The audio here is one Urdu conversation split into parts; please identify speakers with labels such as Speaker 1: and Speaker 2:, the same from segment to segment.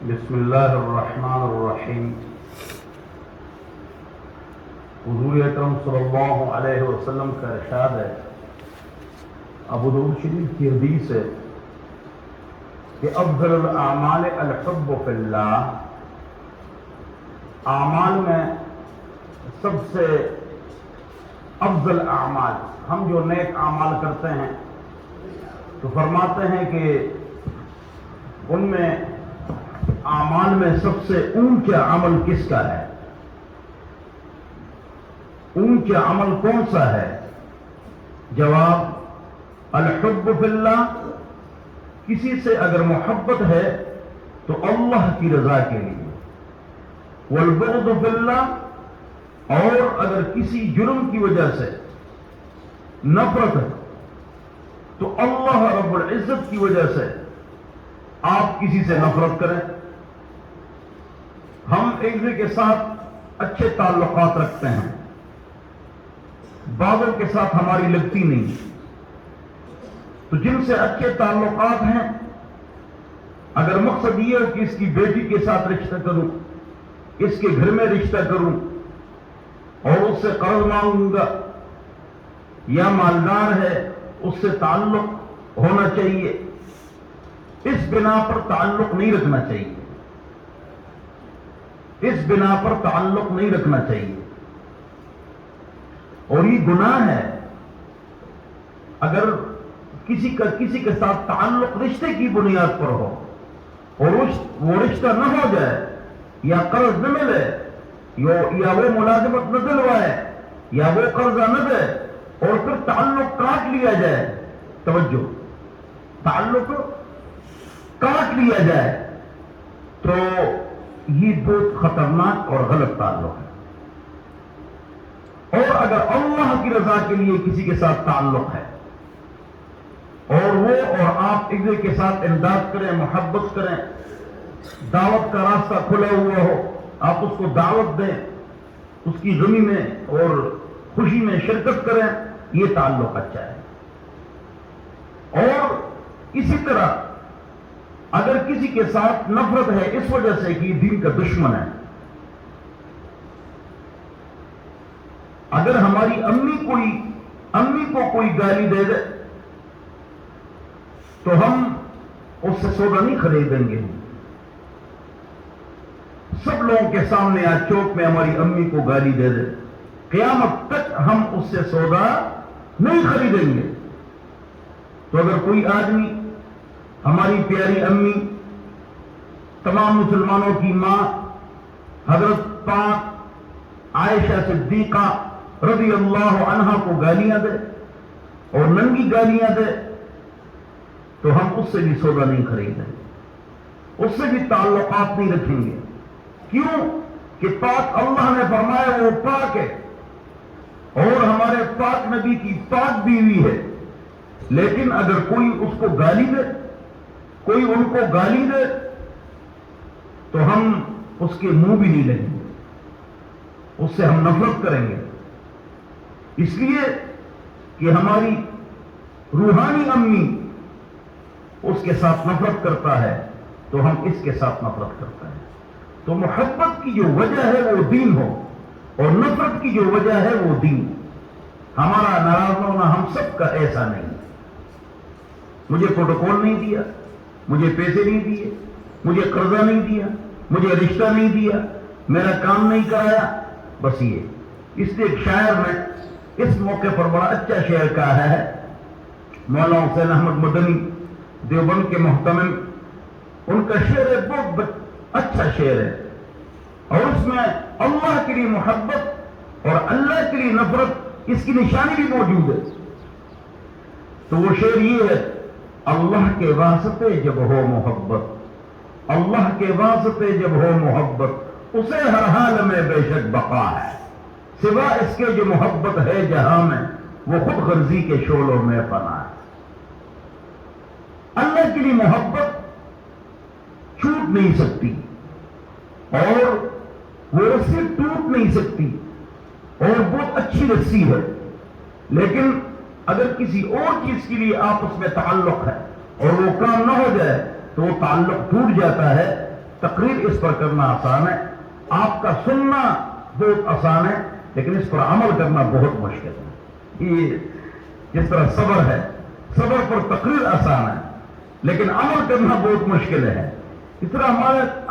Speaker 1: بسم اللہ الرحمن الرحیم۔ حضور اکرم صلی اللہ علیہ وسلم کا ارشاد ہے، ابو داؤد شریف کی حدیث ہے کہ افضل الاعمال الحب فی اللہ، اعمال میں سب سے افضل اعمال، ہم جو نیک اعمال کرتے ہیں تو فرماتے ہیں کہ ان میں اعمال میں سب سے اونچا عمل کس کا ہے؟ اونچا عمل کون سا ہے؟ جواب الحب فی اللہ، کسی سے اگر محبت ہے تو اللہ کی رضا کے لیے، والبغض فی اللہ، اور اگر کسی جرم کی وجہ سے نفرت ہے تو اللہ رب العزت کی وجہ سے آپ کسی سے نفرت کریں۔ ہم ایک دوسرے کے ساتھ اچھے تعلقات رکھتے ہیں، بعضوں کے ساتھ ہماری لگتی نہیں، تو جن سے اچھے تعلقات ہیں، اگر مقصد یہ ہو کہ اس کی بیٹی کے ساتھ رشتہ کروں، اس کے گھر میں رشتہ کروں اور اس سے قرض مانگوں گا، یا مالدار ہے اس سے تعلق ہونا چاہیے، اس بنا پر تعلق نہیں رکھنا چاہیے، اس بنا پر تعلق نہیں رکھنا چاہیے۔ اور یہ گناہ ہے اگر کسی کے ساتھ تعلق رشتے کی بنیاد پر ہو اور وہ رشتہ نہ ہو جائے، یا قرض نہ ملے، یا وہ ملازمت نہ دلوائے، یا وہ قرضہ نہ دے، اور پھر تعلق کاٹ لیا جائے، توجہ، تعلق کاٹ لیا جائے، تو یہ بہت خطرناک اور غلط تعلق ہے۔ اور اگر اللہ کی رضا کے لیے کسی کے ساتھ تعلق ہے اور وہ اور آپ ایک دوسرے کے ساتھ امداد کریں، محبت کریں، دعوت کا راستہ کھلا ہوا ہو، آپ اس کو دعوت دیں، اس کی غمی میں اور خوشی میں شرکت کریں، یہ تعلق اچھا ہے۔ اور اسی طرح اگر کسی کے ساتھ نفرت ہے اس وجہ سے کہ یہ دین کا دشمن ہے، اگر ہماری امی کو کوئی گالی دے دے تو ہم اس سے سودا نہیں خریدیں گے، سب لوگوں کے سامنے آج چوک میں ہماری امی کو گالی دے دے، قیامت تک ہم اس سے سودا نہیں خریدیں گے۔ تو اگر کوئی آدمی ہماری پیاری امی، تمام مسلمانوں کی ماں حضرت پاک عائشہ صدیقہ رضی اللہ عنہا کو گالیاں دے اور ننگی گالیاں دے تو ہم اس سے بھی سودا نہیں خریدیں گے، اس سے بھی تعلقات نہیں رکھیں گے۔ کیوں کہ پاک اللہ نے فرمایا وہ پاک ہے اور ہمارے پاک نبی کی پاک بیوی ہے، لیکن اگر کوئی اس کو گالی دے، کوئی ان کو گالی دے تو ہم اس کے منہ بھی نہیں لیں گے، اس سے ہم نفرت کریں گے، اس لیے کہ ہماری روحانی امی اس کے ساتھ نفرت کرتا ہے تو ہم اس کے ساتھ نفرت کرتے ہیں۔ تو محبت کی جو وجہ ہے وہ دین ہو اور نفرت کی جو وجہ ہے وہ دین۔ ہمارا ناراض ہونا ہم سب کا ایسا نہیں، مجھے پروٹوکول نہیں دیا، مجھے پیسے نہیں دیے، مجھے قرضہ نہیں دیا، مجھے رشتہ نہیں دیا، میرا کام نہیں کرایا، بس یہ۔ اس لیے ایک شاعر نے اس موقع پر بڑا اچھا شعر کہا ہے، مولانا حسین احمد مدنی دیوبند کے محتمم، ان کا شعر ہے، بہت اچھا شعر ہے، اور اس میں اللہ کے لیے محبت اور اللہ کے لیے نفرت اس کی نشانی بھی موجود ہے۔ تو وہ شعر یہ ہے، اللہ کے واسطے جب ہو محبت، اللہ کے واسطے جب ہو محبت، اسے ہر حال میں بے شک بقا ہے، سوا اس کے جو محبت ہے جہاں میں، وہ خود غرضی کے شعلوں میں فنا ہے۔ اللہ کے لیے محبت چھوٹ نہیں سکتی اور وہ رسی ٹوٹ نہیں سکتی، اور بہت اچھی رسی ہے، لیکن اگر کسی اور چیز کے لیے آپس میں تعلق ہے اور وہ کام نہ ہو جائے تو وہ تعلق ٹوٹ جاتا ہے، تقریر اس پر کرنا آسان ہے، آپ کا سننا بہت آسان ہے، لیکن اس پر عمل کرنا بہت مشکل ہے۔ یہ جس طرح صبر ہے، صبر پر تقریر آسان ہے لیکن عمل کرنا بہت مشکل ہے، اس طرح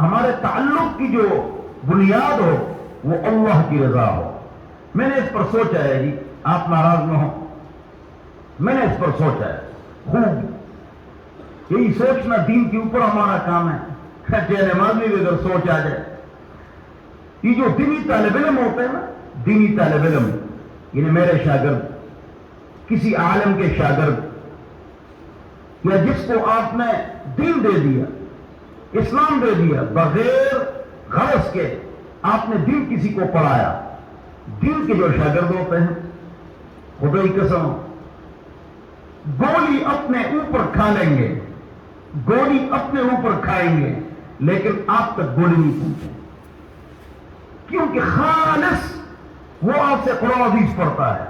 Speaker 1: ہمارے تعلق کی جو بنیاد ہو وہ اللہ کی رضا ہو۔ میں نے اس پر سوچا ہے جی، آپ ناراض نہ ہو، میں نے اس پر سوچا ہے خوب، یہی سوچنا دین کے اوپر ہمارا کام ہے۔ چاہے نماز میں بھی اگر سوچ آ جائے، یہ جو دینی طالب علم ہوتے ہیں نا، دینی طالب علم یعنی میرے شاگرد، کسی عالم کے شاگرد، یا جس کو آپ نے دین دے دیا، اسلام دے دیا، بغیر غرض کے آپ نے دین کسی کو پڑھایا، دین کے جو شاگرد ہوتے ہیں خدا کی قسم گولی اپنے اوپر کھا لیں گے، گولی اپنے اوپر کھائیں گے لیکن آپ تک گولی نہیں پہنچے، کیونکہ خالص وہ آپ سے قرآن حدیث پڑھتا ہے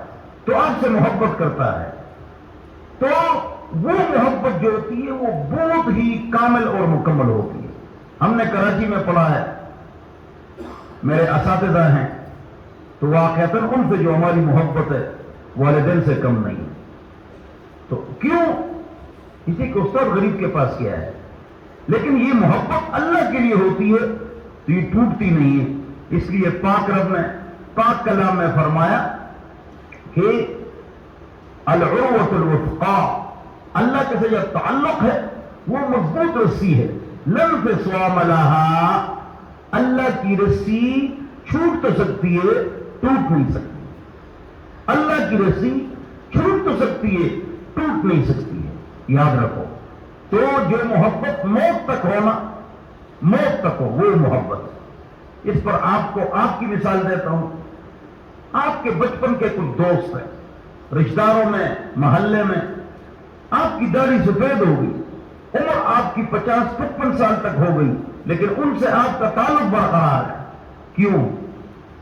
Speaker 1: تو آپ سے محبت کرتا ہے، تو وہ محبت جو ہوتی ہے وہ بہت ہی کامل اور مکمل ہوتی ہے۔ ہم نے کراچی میں پڑھا ہے، میرے اساتذہ ہیں، تو واقعتاً ان سے جو ہماری محبت ہے والدین سے کم نہیں ہے۔ تو کیوں؟ کسی کو استاد غریب کے پاس کیا ہے، لیکن یہ محبت اللہ کے لیے ہوتی ہے تو یہ ٹوٹتی نہیں ہے۔ اس لیے پاک رب نے پاک کلام میں فرمایا کہ العروۃ الوثقا، اللہ کے ساتھ جو تعلق ہے وہ مضبوط رسی ہے، لن انفصام لہا، اللہ کی رسی چھوٹ تو سکتی ہے، ٹوٹ نہیں سکتی، اللہ کی رسی چھوٹ تو سکتی ہے، ٹوٹ نہیں سکتی ہے، یاد رکھو۔ تو جو محبت موت تک ہونا، موت تک ہو، وہ محبت۔ اس پر آپ کو آپ کی مثال دیتا ہوں، آپ کے بچپن کے کچھ دوست ہیں، رشتہ داروں میں، محلے میں، آپ کی داڑھی سفید ہو گئی، عمر آپ کی 50-55 سال تک ہو گئی، لیکن ان سے آپ کا تعلق برقرار ہے۔ کیوں؟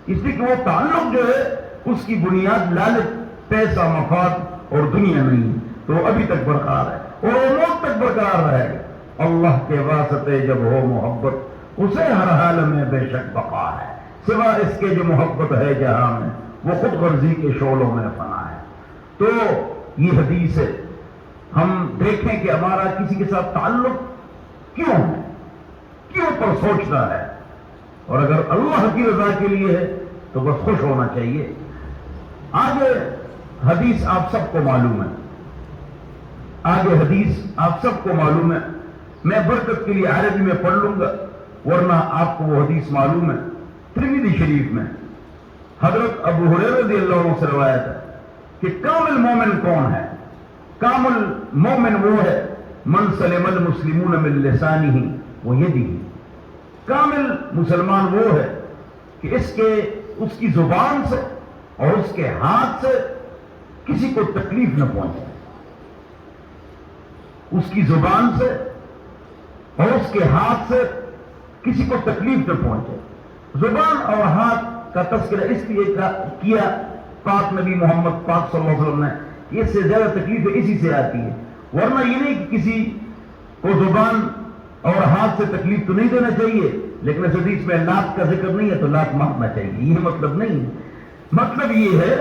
Speaker 1: اس لیے کہ وہ تعلق جو ہے اس کی بنیاد لالچ، پیسہ، مفاد اور دنیا نہیں، تو ابھی تک برقرار ہے اور وہ موت تک برقرار رہے گا۔ اللہ کے واسطے جب ہو محبت، اسے ہر حال میں بے شک بقا ہے، سوا اس کے جو محبت ہے جہاں میں وہ خود غرضی کے شعلوں میں فنا ہے۔ تو یہ حدیث ہے، ہم دیکھیں کہ ہمارا کسی کے ساتھ تعلق کیوں ہے، کیوں پر سوچنا ہے، اور اگر اللہ کی رضا کے لیے ہے تو بس خوش ہونا چاہیے۔ آگے حدیث آپ سب کو معلوم ہے، آگے حدیث آپ سب کو معلوم ہے، میں برکت کے لیے عربی میں پڑھ لوں گا ورنہ آپ کو وہ حدیث معلوم ہے۔ ترمذی شریف میں حضرت ابو ہریرہ رضی اللہ عنہ سے روایت ہے کہ کامل مومن کون ہے؟ کامل مومن وہ ہے من سلم المسلمون من لسانہ و یدہ، کامل مسلمان وہ ہے کہ اس کی زبان سے اور اس کے ہاتھ سے کسی کو تکلیف نہ پہنچے، اس کی زبان سے اور اس کے ہاتھ سے کسی کو تکلیف نہ پہنچے۔ زبان اور ہاتھ کا تذکرہ اس لیے کیا پاک نبی محمد پاک صلی اللہ علیہ وسلم نے، اس سے زیادہ تکلیف اسی سے آتی ہے، ورنہ یہ نہیں کہ کسی کو زبان اور ہاتھ سے تکلیف تو نہیں دینا چاہیے، لیکن اس حدیث میں لات کا ذکر نہیں ہے تو لات مارنا چاہیے، یہ مطلب نہیں ہے۔ مطلب یہ ہے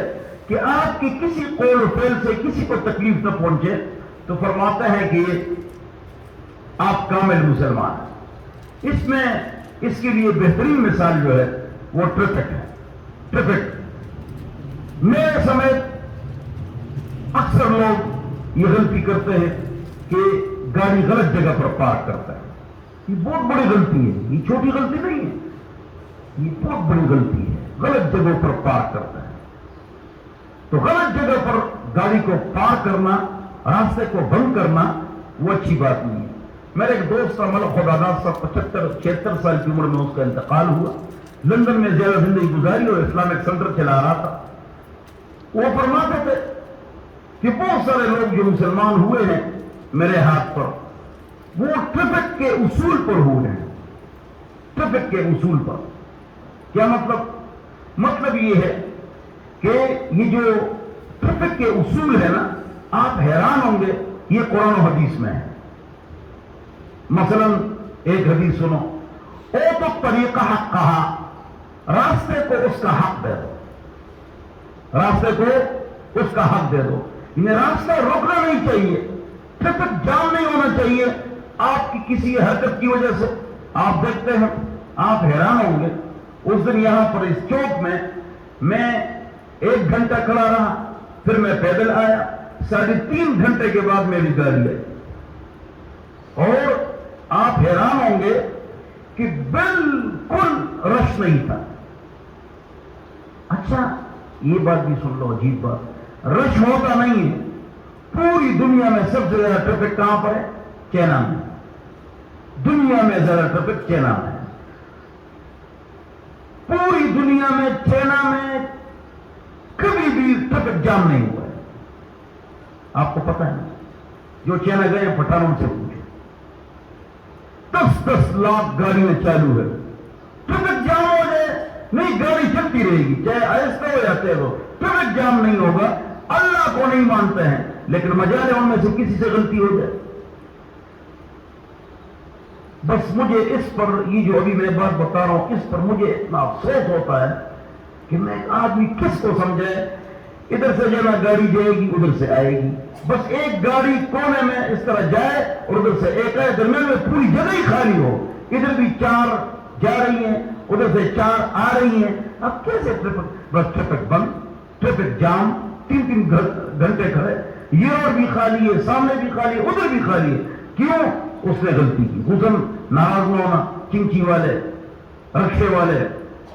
Speaker 1: کہ آپ کی کسی قول و فعل سے کسی کو تکلیف نہ پہنچے تو فرماتا ہے کہ آپ کامل مسلمان ہیں۔ اس میں اس کے لیے بہترین مثال جو ہے وہ ٹریفک ہے۔ ٹریفک میرے سمیت اکثر لوگ یہ غلطی کرتے ہیں کہ گاڑی غلط جگہ پر پارک کرتا ہے، یہ بہت بڑی غلطی ہے، یہ چھوٹی غلطی نہیں ہے، یہ بہت بڑی غلطی ہے، غلط جگہ پر پارک کرتا ہے۔ تو غلط جگہ پر گاڑی کو پارک کرنا، راستے کو بند کرنا وہ اچھی بات نہیں ہے۔ میرے ایک دوست کا ملک خدا داد صاحب 75-76 سال کی عمر میں اس کا انتقال ہوا، لندن میں زیادہ زندگی گزاری اور اسلامک سینٹر چلا رہا تھا۔ وہ فرماتے تھے کہ بہت سارے لوگ جو مسلمان ہوئے ہیں میرے ہاتھ پر، وہ ٹریفک کے اصول پر ہوئے ہیں، ٹریفک کے اصول پر۔ کیا مطلب؟ مطلب یہ ہے کہ یہ جو ٹریفک کے اصول ہے نا، آپ حیران ہوں گے یہ قرآن و حدیث میں ہے۔ مثلا ایک حدیث سنو، او تو طریقہ حق کہا، راستے کو اس کا حق دے دو، راستے کو اس کا حق دے دو. انہیں راستہ روکنا نہیں چاہیے، ٹریفک جام نہیں ہونا چاہیے آپ کی کسی حرکت کی وجہ سے. آپ دیکھتے ہیں، آپ حیران ہوں گے، اس دن یہاں پر اس چوک میں 1 گھنٹہ کھڑا رہا، پھر میں پیدل آیا، 3.5 گھنٹے کے بعد میری گاڑی آئی، اور آپ حیران ہوں گے کہ بالکل رش نہیں تھا. اچھا یہ بات بھی سن لو، عجیب بات، رش ہوتا نہیں ہے. پوری دنیا میں سب سے زیادہ ٹریفک کہاں پر ہے؟ چائنا میں. دنیا میں زیادہ ٹریفک چائنا میں ہے. پوری دنیا میں چائنا میں کبھی بھی ٹریفک جام نہیں ہوا ہے. آپ کو پتا ہے، جو چائنا گئے ہیں پٹھانوں سے پوچھے، 10 لاکھ گاڑیاں چالو ہے. ٹریفک جام ہو جائے نہیں، گاڑی چلتی رہے گی، چاہے آہستہ ہو جاتے ہو، ٹریفک جام نہیں ہوگا. اللہ کو نہیں مانتے ہیں، لیکن مجال ہے ان میں سے کسی سے غلطی ہو جائے. بس مجھے اس پر، یہ جو ابھی میں بات بتا رہا ہوں، اس پر مجھے اتنا افسوس ہوتا ہے کہ میں آدمی کس کو سمجھے. ادھر سے جانا گاڑی جائے گی، ادھر سے آئے گی، بس ایک گاڑی کونے میں اس طرح جائے اور ادھر سے ایک آئے، درمیان میں پوری جگہ ہی خالی ہو. ادھر بھی 4 جا رہی ہیں، ادھر سے 4 آ رہی ہیں. اب کیسے ٹریفک؟ بس ٹریفک بند، ٹریفک جام، 3 گھنٹے کھڑے، یہ اور بھی خالی ہے، سامنے بھی خالی ہے، ادھر بھی خالی ہے. کیوں؟ اس نے غلطی کی. حسن ناراض نہ ہونا، چنچی والے، رکشے والے،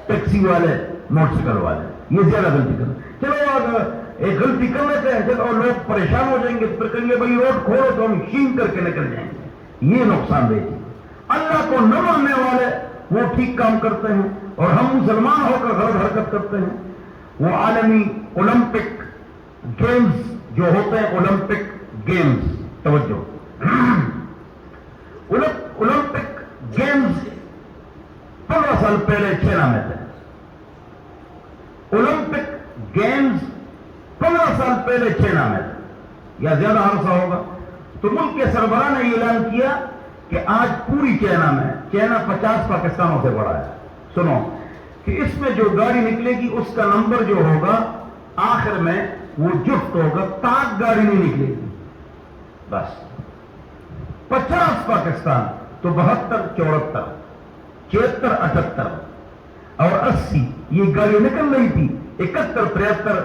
Speaker 1: ٹیکسی والے، موٹر سائیکل والے، یہ زیادہ غلطی کرنا. چلو اگر ایک غلطی کر لیتے ہیں، چلو لوگ پریشان ہو جائیں گے، پھر کہیں گے بھائی روڈ کھولو، تو ہم شین کر کے نکل جائیں گے. یہ نقصان دہ چیز. اللہ کو نہ ماننے والے وہ ٹھیک کام کرتے ہیں، اور ہم مسلمان ہو کر غلط حرکت کرتے ہیں. وہ عالمی اولمپک گیمز جو ہوتے ہیں، اولمپک گیمز، توجہ، اولمپک گیمز 15 سال پہلے چائنا میں تھے. اولمپک گیمز 15 سال پہلے چائنا میں تھے، یا زیادہ عرصہ ہوگا. تو ملک کے سربراہ نے یہ اعلان کیا کہ آج پوری چائنا میں، چائنا 50 پاکستانوں سے بڑا ہے، سنو، کہ اس میں جو گاڑی نکلے گی اس کا نمبر جو ہوگا آخر میں وہ جفت ہوگا، تاک گاڑی نہیں نکلے گی. بس 50 پاکستان تو 72 74 76 78 اور 80 یہ گاڑی نکل رہی تھی. 71 73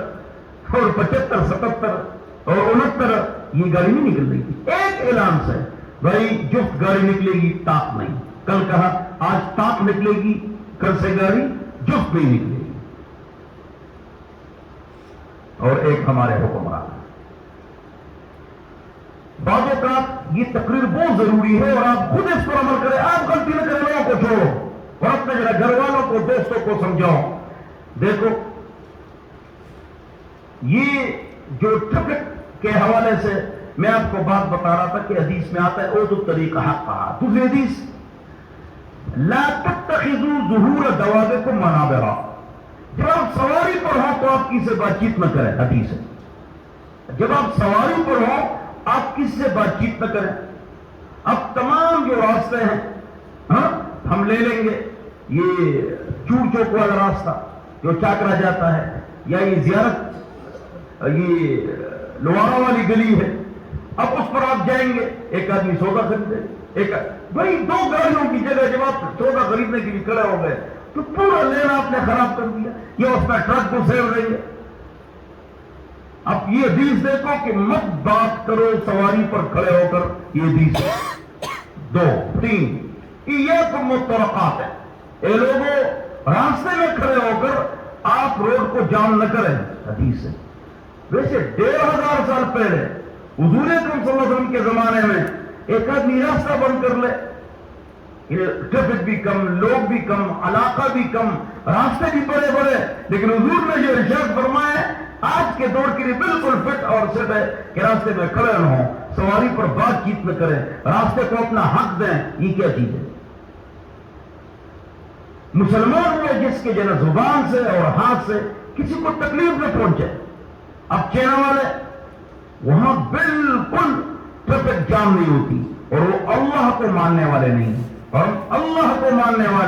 Speaker 1: اور 75 77 اور 69 یہ گاڑی نہیں نکل رہی تھی. ایک اعلان سے بھائی جفت گاڑی نکلے گی، تاک نہیں. کل کہا آج تاک نکلے گی، کل سے گاڑی جفت نہیں نکلے گی. اور ایک ہمارے حکمران، بعض اوقات یہ تقریر بہت ضروری ہے اور آپ خود اس پر عمل کریں. آپ غلطی نہ کریں، لوگوں کو چھوڑو اور اپنے گھر والوں کو، دوستوں کو سمجھاؤ. دیکھو یہ جو ٹریفک کے حوالے سے میں آپ کو بات بتا رہا تھا کہ حدیث میں آتا ہے او تو طریقہ حق کہا. دوسری حدیث، لا تتخذوا ظہور دوابکم منابرا، جب آپ سواری پر ہوں تو آپ کسی سے بات چیت نہ کریں. حدیث ہے، جب آپ سواری پر ہوں آپ کسی سے بات چیت نہ کریں. اب تمام جو راستے ہیں، ہاں ہم لے لیں گے یہ چور چوک والا راستہ جو چاکرا جاتا ہے، یا یہ زیارت، یہ لوارا والی گلی ہے. اب اس پر آپ جائیں گے، ایک آدمی سودا خریدے، ایک بھائی 2 گاڑیوں کی جگہ جب آپ سودا خریدنے کے لیے کھڑے ہو گئے تو پورا لین آپ نے خراب کر دیا. یہ اس میں ٹرک کو سیو رہی ہے. اب یہ حدیث دیکھو کہ مت بات کرو سواری پر کھڑے ہو کر. یہ حدیث 2 3 یہ مترقات ہے. اے لوگوں، راستے میں کھڑے ہو کر آپ روڈ کو جام نہ کریں. حدیث ہے. ویسے 1500 سال پہلے حضور اکرم صلی اللہ علیہ وسلم کے زمانے میں ایک آدمی راستہ بند کر لے، ٹریفک بھی کم، لوگ بھی کم، علاقہ بھی کم، راستے بھی بڑے بڑے، لیکن حضور نے جو ارشاد فرمایا آج کے دور کے لیے بالکل فٹ اور سیٹ ہے کہ راستے میں کھڑے نہ ہوں، سواری پر بات چیت نہ کریں، راستے کو اپنا حق دیں. یہ کیا چیز ہے؟ مسلمان ہوئے جس کے جو زبان سے اور ہاتھ سے کسی کو تکلیف نہ پہنچے. اب چائنا والے وہاں بالکل ٹریفک جام نہیں ہوتی اور وہ اللہ کو ماننے والے نہیں. اور اللہ کو ماننے والے